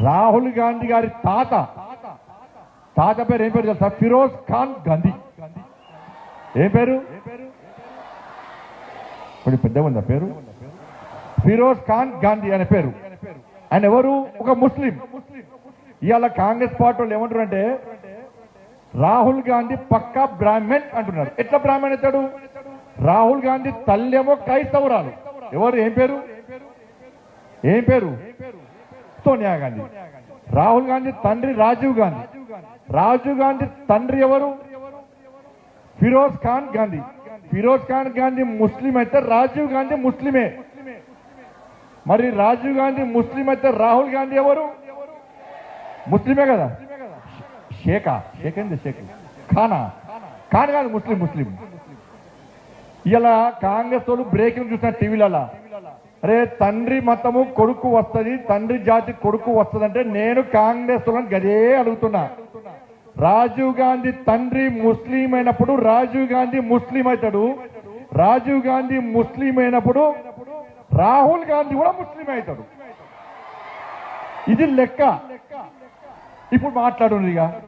రాహుల్ గాంధీ గారి తాత పేరు ఏం పేరు తెలుసా? ఫిరోజ్ ఖాన్ గాంధీ. ఏం పేరు? కొంచెం పెద్దగా ఉందా పేరు? ఫిరోజ్ ఖాన్ గాంధీ అనే పేరు. ఆయన ఎవరు? ఒక ముస్లిం. ఇవాళ కాంగ్రెస్ పార్టీ వాళ్ళు ఏమంటారంటే రాహుల్ గాంధీ పక్కా బ్రాహ్మణ్ అంటున్నారు. ఎట్లా బ్రాహ్మణ్ అవుతాడు? రాహుల్ గాంధీ తల్లేమో క్రైస్తవురాలు. ఎవరు? ఏం పేరు? ఏం పేరు? సోనియా గాంధీ. రాహుల్ గాంధీ తండ్రి రాజీవ్ గాంధీ. రాజీవ్ గాంధీ తండ్రి ఎవరు? ఫిరోజ్ ఖాన్ గాంధీ. ఫిరోజ్ ఖాన్ గాంధీ ముస్లిం అయితే రాజీవ్ గాంధీ ముస్లిమే. మరి రాజీవ్ గాంధీ ముస్లిం అయితే రాహుల్ గాంధీ ఎవరు? ముస్లిమే కదా. షేక్ ఏంది? షేక్ ఖాన్ కాదు, ముస్లిం. ఇలా కాంగ్రెస్ వాళ్ళు బ్రేకింగ్ చూసిన టీవీలలో, అరే తండ్రి మతము కొడుకు వస్తుంది, తండ్రి జాతి కొడుకు వస్తుంది అంటే నేను కాంగ్రెస్ వాళ్ళని గదే అడుగుతున్నా. రాజీవ్ గాంధీ తండ్రి ముస్లిం అయినప్పుడు రాజీవ్ గాంధీ ముస్లిం అవుతాడు. రాజీవ్ గాంధీ ముస్లిం అయినప్పుడు రాహుల్ గాంధీ కూడా ముస్లిం అవుతాడు. ఇది లెక్క. ఇప్పుడు మాట్లాడు ఇక.